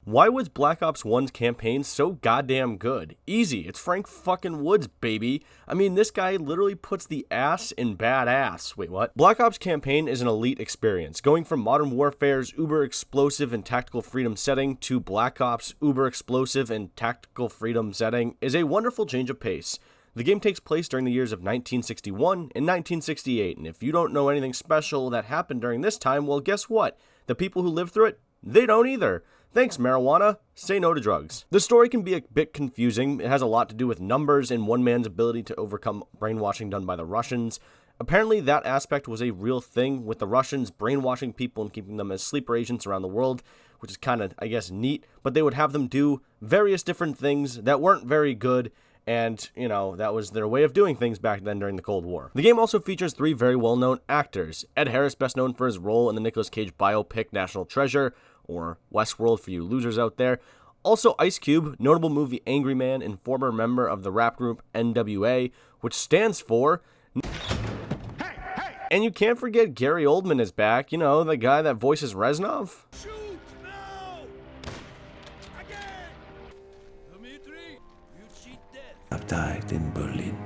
Why was Black Ops 1's campaign so goddamn good? Easy, it's Frank fucking Woods, baby. I mean, this guy literally puts the ass in badass. Wait, what? Black Ops campaign is an elite experience, going from Modern Warfare's uber explosive and tactical freedom setting to Black Ops' uber explosive and tactical freedom setting is a wonderful change of pace. The game takes place during the years of 1961 and 1968, and if you don't know anything special that happened during this time, well, guess what? The people who lived through it, they don't either. Thanks, marijuana. Say no to drugs. The story can be a bit confusing. It has a lot to do with numbers and one man's ability to overcome brainwashing done by the Russians. Apparently, that aspect was a real thing with the Russians brainwashing people and keeping them as sleeper agents around the world, which is kind of, I guess, neat. But they would have them do various different things that weren't very good, and, you know, that was their way of doing things back then during the Cold War. The game also features 3 very well-known actors. Ed Harris, best known for his role in the Nicolas Cage biopic National Treasure, or Westworld for you losers out there. Also Ice Cube, notable movie Angry Man and former member of the rap group NWA, which stands for... And you can't forget Gary Oldman is back, you know, the guy that voices Reznov. Shoot! No! Again! Dmitri, you cheat death. I've died in Berlin.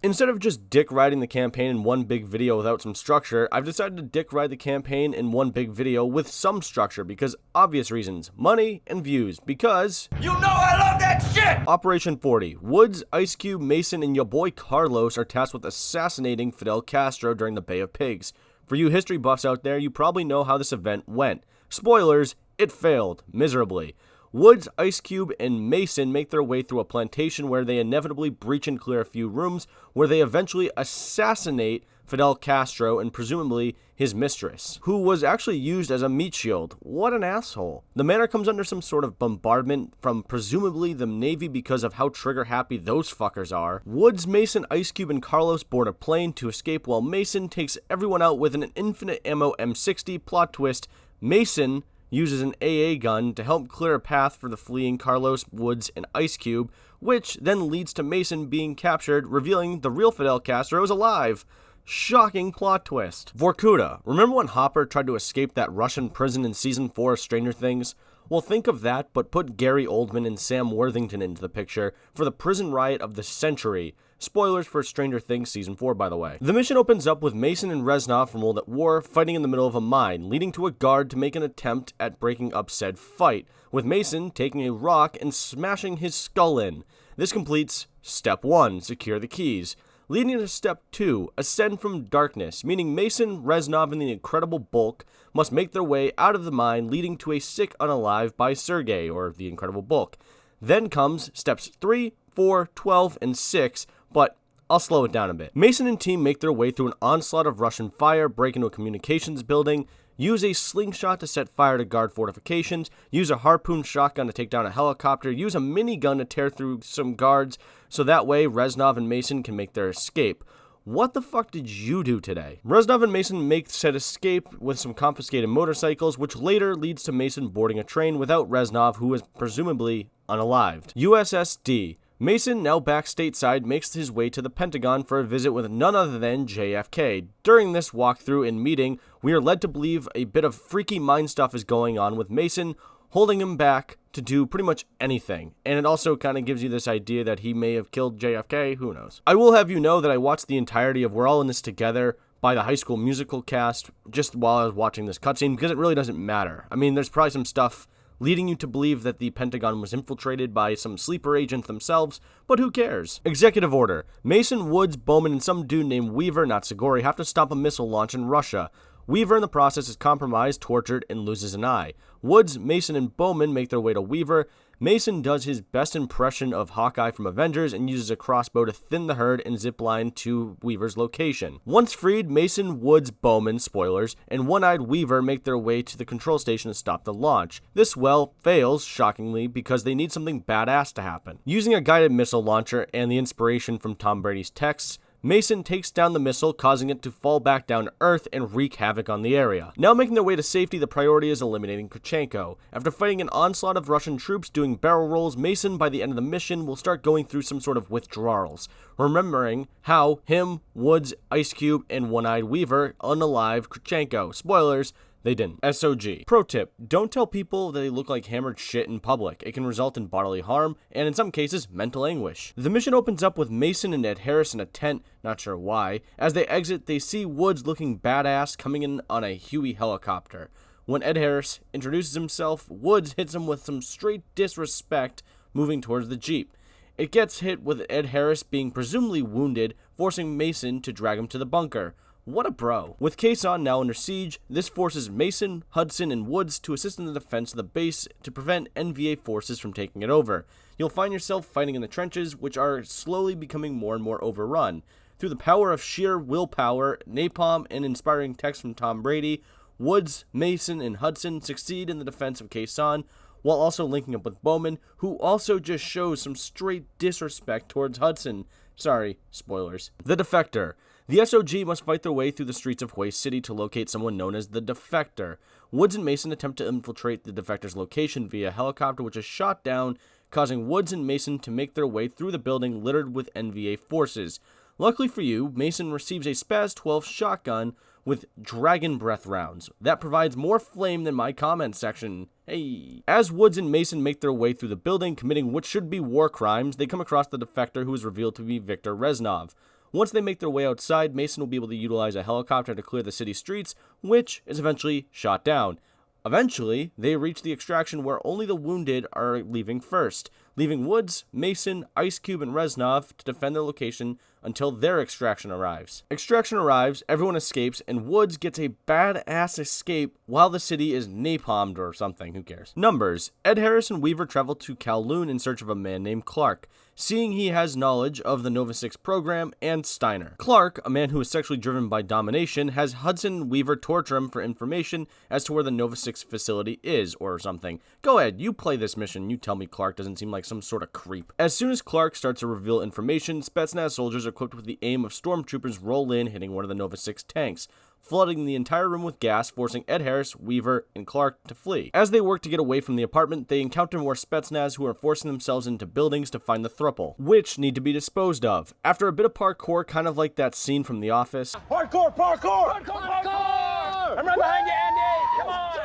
Instead of just dick riding the campaign in one big video without some structure, I've decided to dick ride the campaign in one big video with some structure because obvious reasons, money and views, because You know I love that shit! Operation 40. Woods, Ice Cube, Mason, and your boy Carlos are tasked with assassinating Fidel Castro during the Bay of Pigs. For you history buffs out there, you probably know how this event went. Spoilers, it failed miserably. Woods, Ice Cube, and Mason make their way through a plantation where they inevitably breach and clear a few rooms, where they eventually assassinate Fidel Castro and presumably his mistress, who was actually used as a meat shield. What an asshole. The manor comes under some sort of bombardment from presumably the Navy because of how trigger happy those fuckers are. Woods, Mason, Ice Cube, and Carlos board a plane to escape while Mason takes everyone out with an infinite ammo M60. Plot twist, Mason uses an AA gun to help clear a path for the fleeing Carlos, Woods, and Ice Cube, which then leads to Mason being captured, revealing the real Fidel Castro is alive. Shocking plot twist. Vorkuta. Remember when Hopper tried to escape that Russian prison in Season 4 of Stranger Things? Well, think of that, but put Gary Oldman and Sam Worthington into the picture for the prison riot of the century. Spoilers for Stranger Things Season 4, by the way. The mission opens up with Mason and Reznov from World at War fighting in the middle of a mine, leading to a guard to make an attempt at breaking up said fight, with Mason taking a rock and smashing his skull in. This completes Step 1, secure the keys. Leading to Step 2, ascend from darkness, meaning Mason, Reznov, and the Incredible Bulk must make their way out of the mine, leading to a sick unalive by Sergei, or the Incredible Bulk. Then comes Steps 3, 4, 12, and 6, but I'll slow it down a bit. Mason and team make their way through an onslaught of Russian fire, break into a communications building, use a slingshot to set fire to guard fortifications, use a harpoon shotgun to take down a helicopter, use a minigun to tear through some guards, so that way Reznov and Mason can make their escape. What the fuck did you do today? Reznov and Mason make said escape with some confiscated motorcycles, which later leads to Mason boarding a train without Reznov, who is presumably unalived. USSD. Mason, now back stateside, makes his way to the Pentagon for a visit with none other than JFK. During this walkthrough and meeting, we are led to believe a bit of freaky mind stuff is going on with Mason, holding him back to do pretty much anything. And it also kind of gives you this idea that he may have killed JFK, who knows. I will have you know that I watched the entirety of We're All in This Together by the High School Musical cast just while I was watching this cutscene, because it really doesn't matter. I mean, there's probably some stuff leading you to believe that the Pentagon was infiltrated by some sleeper agents themselves, but who cares? Executive order. Mason, Woods, Bowman, and some dude named Weaver, not Sigori, have to stop a missile launch in Russia. Weaver in the process is compromised, tortured, and loses an eye. Woods, Mason, and Bowman make their way to Weaver. Mason does his best impression of Hawkeye from Avengers and uses a crossbow to thin the herd and zipline to Weaver's location. Once freed, Mason, Woods, Bowman, spoilers, and One-Eyed Weaver make their way to the control station to stop the launch. This, well, fails, shockingly, because they need something badass to happen. Using a guided missile launcher and the inspiration from Tom Brady's texts, Mason takes down the missile, causing it to fall back down to Earth and wreak havoc on the area. Now making their way to safety, the priority is eliminating Kurchenko. After fighting an onslaught of Russian troops doing barrel rolls, Mason, by the end of the mission, will start going through some sort of withdrawals, remembering how him, Woods, Ice Cube, and One-Eyed Weaver unalived Kurchenko. Spoilers, They didn't. SOG. Pro tip, don't tell people that they look like hammered shit in public. It can result in bodily harm, and in some cases, mental anguish. The mission opens up with Mason and Ed Harris in a tent, not sure why. As they exit, they see Woods looking badass coming in on a Huey helicopter. When Ed Harris introduces himself, Woods hits him with some straight disrespect, moving towards the Jeep. It gets hit with Ed Harris being presumably wounded, forcing Mason to drag him to the bunker. What a bro. With Quezon now under siege, this forces Mason, Hudson, and Woods to assist in the defense of the base to prevent NVA forces from taking it over. You'll find yourself fighting in the trenches, which are slowly becoming more and more overrun. Through the power of sheer willpower, napalm, and inspiring text from Tom Brady, Woods, Mason, and Hudson succeed in the defense of Quezon, while also linking up with Bowman, who also just shows some straight disrespect towards Hudson. Sorry, spoilers. The Defector. The SOG must fight their way through the streets of Hue City to locate someone known as the Defector. Woods and Mason attempt to infiltrate the Defector's location via helicopter, which is shot down, causing Woods and Mason to make their way through the building littered with NVA forces. Luckily for you, Mason receives a Spaz 12 shotgun with Dragon Breath rounds. That provides more flame than my comment section. Hey. As Woods and Mason make their way through the building, committing what should be war crimes, they come across the Defector, who is revealed to be Viktor Reznov. Once they make their way outside, Mason will be able to utilize a helicopter to clear the city streets, which is eventually shot down. Eventually, they reach the extraction where only the wounded are leaving first, leaving Woods, Mason, Ice Cube, and Reznov to defend their location until their extraction arrives. Extraction arrives, everyone escapes, and Woods gets a badass escape while the city is napalmed or something, who cares. Numbers. Ed Harris and Weaver travel to Kowloon in search of a man named Clark, seeing he has knowledge of the Nova 6 program and Steiner. Clark, a man who is sexually driven by domination, has Hudson and Weaver torture him for information as to where the Nova 6 facility is or something. Go ahead, you play this mission, you tell me Clark doesn't seem like some sort of creep. As soon as Clark starts to reveal information, Spetsnaz soldiers equipped with the aim of stormtroopers roll in, hitting one of the Nova 6 tanks, flooding the entire room with gas, forcing Ed Harris, Weaver, and Clark to flee. As they work to get away from the apartment, they encounter more Spetsnaz who are forcing themselves into buildings to find the thruple, which need to be disposed of. After a bit of parkour, kind of like that scene from The Office. Parkour! Parkour! Parkour! I'm right behind you, Andy! Come on!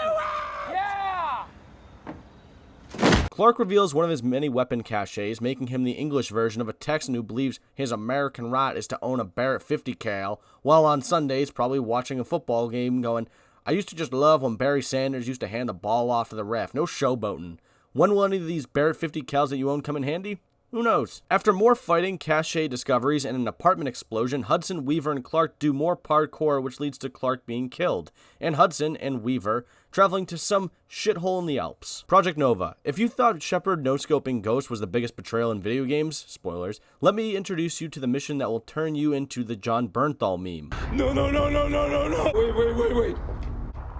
Yeah! Clark reveals one of his many weapon caches, making him the English version of a Texan who believes his American right is to own a Barrett 50 cal, while on Sundays probably watching a football game going, I used to just love when Barry Sanders used to hand the ball off to the ref, no showboating. When will any of these Barrett 50 cals that you own come in handy? Who knows? After more fighting, cache discoveries, and an apartment explosion, Hudson, Weaver, and Clark do more parkour, which leads to Clark being killed, and Hudson and Weaver traveling to some shithole in the Alps. Project Nova. If you thought Shepard no-scoping Ghost was the biggest betrayal in video games, spoilers, let me introduce you to the mission that will turn you into the John Bernthal meme. No! Wait!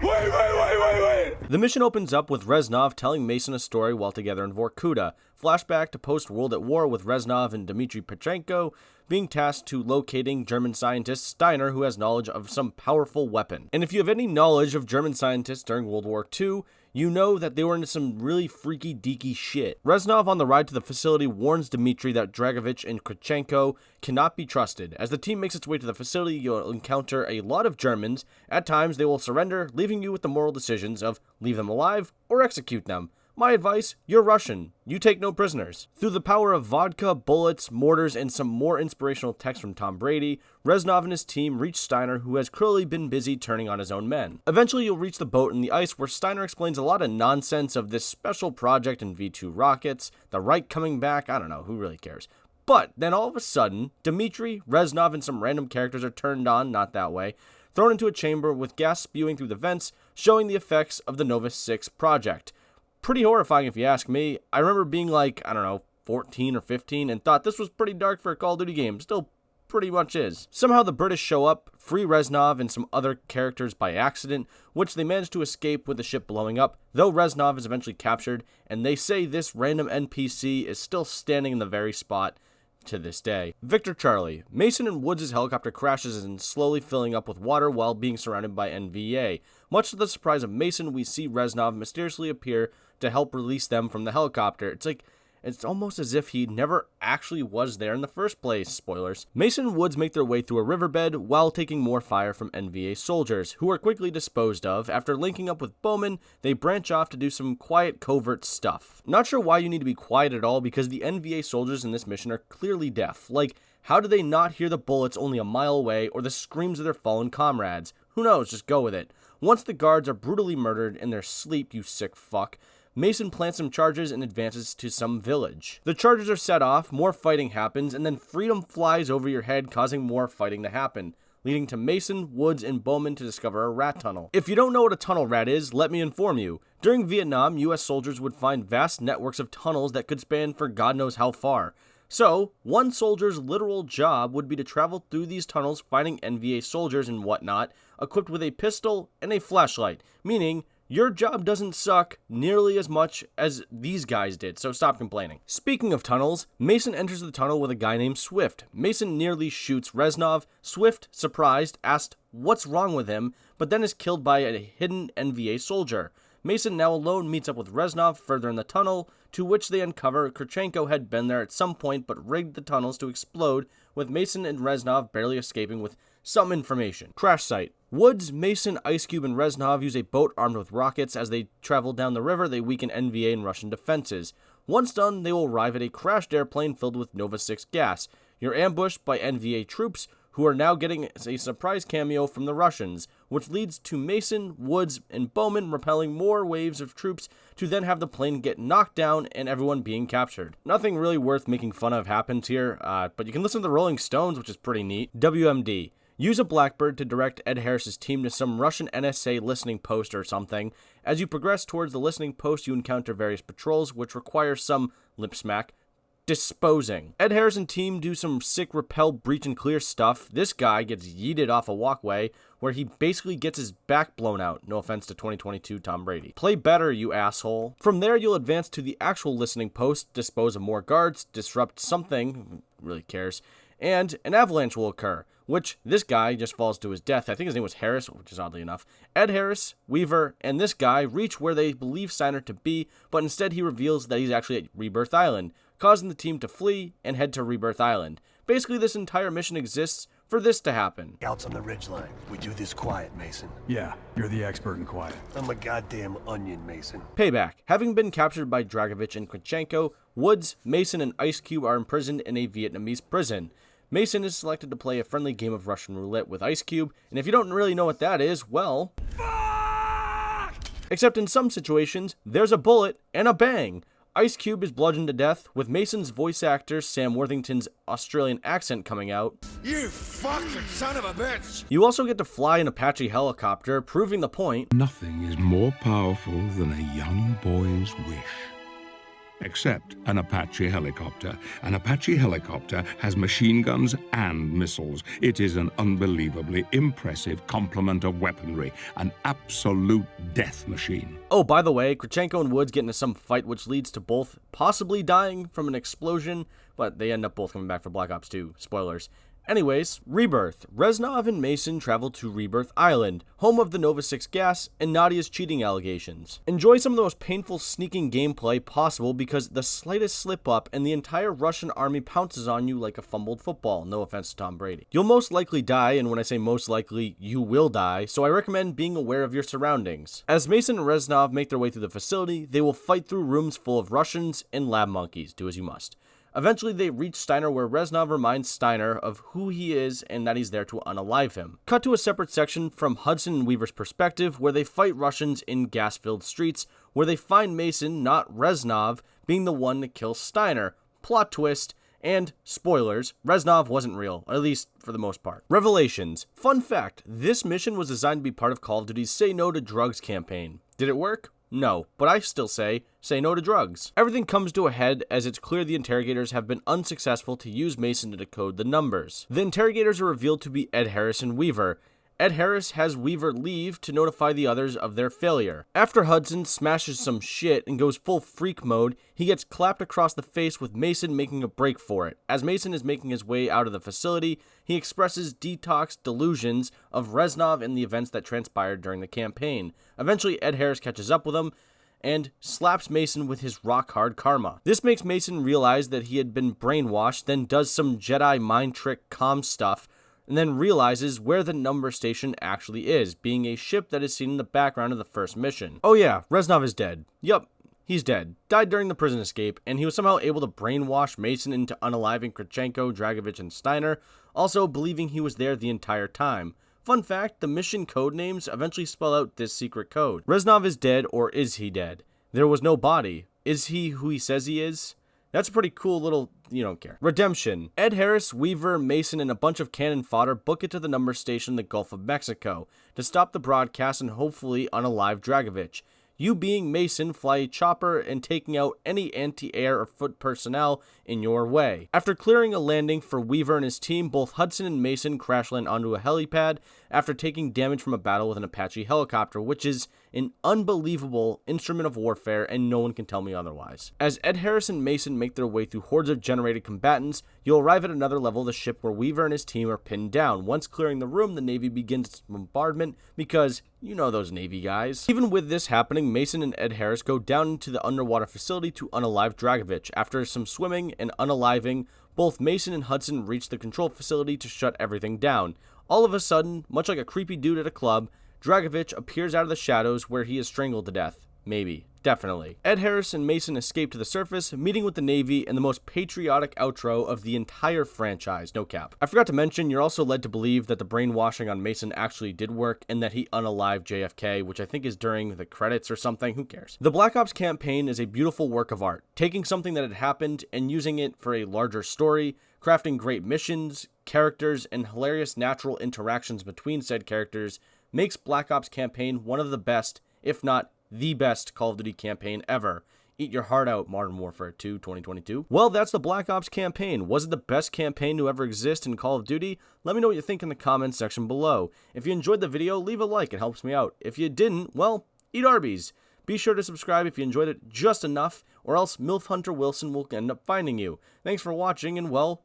Wait! The mission opens up with Reznov telling Mason a story while together in Vorkuta. Flashback to post-World at War with Reznov and Dmitry Petrenko being tasked to locating German scientist Steiner, who has knowledge of some powerful weapon. And if you have any knowledge of German scientists during World War II, you know that they were into some really freaky deaky shit. Reznov on the ride to the facility warns Dmitry that Dragovich and Krichenko cannot be trusted. As the team makes its way to the facility, you'll encounter a lot of Germans. At times, they will surrender, leaving you with the moral decisions of leave them alive or execute them. My advice, you're Russian. You take no prisoners. Through the power of vodka, bullets, mortars, and some more inspirational text from Tom Brady, Reznov and his team reach Steiner, who has clearly been busy turning on his own men. Eventually, you'll reach the boat in the ice where Steiner explains a lot of nonsense of this special project in V2 rockets, the Reich coming back, I don't know, who really cares. But then all of a sudden, Dmitry, Reznov, and some random characters are turned on, not that way, thrown into a chamber with gas spewing through the vents, showing the effects of the Nova 6 project. Pretty horrifying if you ask me. I remember being like, I don't know, 14 or 15 and thought this was pretty dark for a Call of Duty game. Still pretty much is. Somehow the British show up, free Reznov and some other characters by accident, which they manage to escape with the ship blowing up, though Reznov is eventually captured, and they say this random NPC is still standing in the very spot to this day. Victor Charlie. Mason and Woods' helicopter crashes and slowly filling up with water while being surrounded by NVA. Much to the surprise of Mason, we see Reznov mysteriously appear to help release them from the helicopter. It's like It's almost as if he never actually was there in the first place. Spoilers. Mason and Woods make their way through a riverbed while taking more fire from NVA soldiers, who are quickly disposed of. After linking up with Bowman, they branch off to do some quiet, covert stuff. Not sure why you need to be quiet at all, because the NVA soldiers in this mission are clearly deaf. Like, how do they not hear the bullets only a mile away or the screams of their fallen comrades? Who knows, just go with it. Once the guards are brutally murdered in their sleep, you sick fuck, Mason plants some charges and advances to some village. The charges are set off, more fighting happens, and then freedom flies over your head, causing more fighting to happen, leading to Mason, Woods, and Bowman to discover a rat tunnel. If you don't know what a tunnel rat is, let me inform you. During Vietnam, US soldiers would find vast networks of tunnels that could span for God knows how far. So, one soldier's literal job would be to travel through these tunnels finding NVA soldiers and whatnot, equipped with a pistol and a flashlight, meaning your job doesn't suck nearly as much as these guys did, so stop complaining. Speaking of tunnels, Mason enters the tunnel with a guy named Swift. Mason nearly shoots Reznov. Swift, surprised, asked what's wrong with him, but then is killed by a hidden NVA soldier. Mason, now alone, meets up with Reznov further in the tunnel, to which they uncover Kurchenko had been there at some point but rigged the tunnels to explode, with Mason and Reznov barely escaping with some information. Crash site. Woods, Mason, Ice Cube, and Reznov use a boat armed with rockets. As they travel down the river, they weaken NVA and Russian defenses. Once done, they will arrive at a crashed airplane filled with Nova 6 gas. You're ambushed by NVA troops, who are now getting a surprise cameo from the Russians, which leads to Mason, Woods, and Bowman repelling more waves of troops to then have the plane get knocked down and everyone being captured. Nothing really worth making fun of happens here, but you can listen to the Rolling Stones, which is pretty neat. WMD. Use a Blackbird to direct Ed Harris's team to some Russian NSA listening post or something. As you progress towards the listening post, you encounter various patrols, which require some lip smack disposing. Ed Harris and team do some sick repel, breach, and clear stuff. This guy gets yeeted off a walkway where he basically gets his back blown out. No offense to 2022 Tom Brady. Play better, you asshole. From there, you'll advance to the actual listening post, dispose of more guards, disrupt something, who really cares, and an avalanche will occur, which this guy just falls to his death. I think his name was Harris, which is oddly enough. Ed Harris, Weaver, and this guy reach where they believe Steiner to be, but instead he reveals that he's actually at Rebirth Island, causing the team to flee and head to Rebirth Island. Basically, this entire mission exists for this to happen. Scouts on the ridgeline. We do this quiet, Mason. Yeah, you're the expert in quiet. I'm a goddamn onion, Mason. Payback. Having been captured by Dragovich and Kurchenko, Woods, Mason, and Ice Cube are imprisoned in a Vietnamese prison. Mason is selected to play a friendly game of Russian roulette with Ice Cube, and if you don't really know what that is, well, fuck! Except in some situations, there's a bullet and a bang. Ice Cube is bludgeoned to death, with Mason's voice actor Sam Worthington's Australian accent coming out. You fucking son of a bitch! You also get to fly an Apache helicopter, proving the point. Nothing is more powerful than a young boy's wish. Except an Apache helicopter. An Apache helicopter has machine guns and missiles. It is an unbelievably impressive complement of weaponry. An absolute death machine. Oh, by the way, Kurchenko and Woods get into some fight which leads to both possibly dying from an explosion, but they end up both coming back for Black Ops 2. Spoilers. Anyways, Rebirth. Reznov and Mason travel to Rebirth Island, home of the Nova 6 gas and Nadia's cheating allegations. Enjoy some of the most painful sneaking gameplay possible because the slightest slip up and the entire Russian army pounces on you like a fumbled football. No offense to Tom Brady. You'll most likely die, and when I say most likely, you will die, so I recommend being aware of your surroundings. As Mason and Reznov make their way through the facility, they will fight through rooms full of Russians and lab monkeys. Do as you must. Eventually, they reach Steiner, where Reznov reminds Steiner of who he is and that he's there to unalive him. Cut to a separate section from Hudson and Weaver's perspective, where they fight Russians in gas-filled streets, where they find Mason, not Reznov, being the one to kill Steiner. Plot twist, and spoilers, Reznov wasn't real, at least for the most part. Revelations. Fun fact, this mission was designed to be part of Call of Duty's Say No to Drugs campaign. Did it work? No, but I still say no to drugs. Everything comes to a head as it's clear the interrogators have been unsuccessful to use Mason to decode the numbers. The interrogators are revealed to be Ed Harris and Weaver. Ed Harris has Weaver leave to notify the others of their failure. After Hudson smashes some shit and goes full freak mode, he gets clapped across the face with Mason making a break for it. As Mason is making his way out of the facility, he expresses detox delusions of Reznov and the events that transpired during the campaign. Eventually, Ed Harris catches up with him, and slaps Mason with his rock-hard karma. This makes Mason realize that he had been brainwashed, then does some Jedi mind trick comm stuff, and then realizes where the number station actually is, being a ship that is seen in the background of the first mission. Oh yeah, Reznov is dead. Yup, he's dead. Died during the prison escape, and he was somehow able to brainwash Mason into unaliving Krachenko, Dragovich, and Steiner, also believing he was there the entire time. Fun fact, the mission code names eventually spell out this secret code. Reznov is dead, or is he dead? There was no body. Is he who he says he is? That's a pretty cool little, you don't care. Redemption. Ed Harris, Weaver, Mason, and a bunch of cannon fodder book it to the number station in the Gulf of Mexico to stop the broadcast and hopefully unalive Dragovich. You being Mason, fly a chopper and taking out any anti-air or foot personnel in your way. After clearing a landing for Weaver and his team, both Hudson and Mason crash land onto a helipad after taking damage from a battle with an Apache helicopter, which is an unbelievable instrument of warfare, and no one can tell me otherwise. As Ed Harris and Mason make their way through hordes of generated combatants, you'll arrive at another level of the ship where Weaver and his team are pinned down. Once clearing the room, the Navy begins its bombardment because you know those Navy guys. Even with this happening, Mason and Ed Harris go down into the underwater facility to unalive Dragovich. After some swimming and unaliving, both Mason and Hudson reach the control facility to shut everything down. All of a sudden, much like a creepy dude at a club, Dragovich appears out of the shadows where he is strangled to death. Maybe. Definitely. Ed Harris and Mason escape to the surface, meeting with the Navy in the most patriotic outro of the entire franchise, no cap. I forgot to mention, you're also led to believe that the brainwashing on Mason actually did work and that he unalived JFK, which I think is during the credits or something, who cares. The Black Ops campaign is a beautiful work of art, taking something that had happened and using it for a larger story, crafting great missions, characters, and hilarious natural interactions between said characters makes Black Ops campaign one of the best, if not the best Call of Duty campaign ever. Eat your heart out, Modern Warfare 2 2022. Well, that's the Black Ops campaign. Was it the best campaign to ever exist in Call of Duty? Let me know what you think in the comments section below. If you enjoyed the video, leave a like, it helps me out. If you didn't, well, eat Arby's. Be sure to subscribe if you enjoyed it just enough, or else MILF Hunter Wilson will end up finding you. Thanks for watching, and well,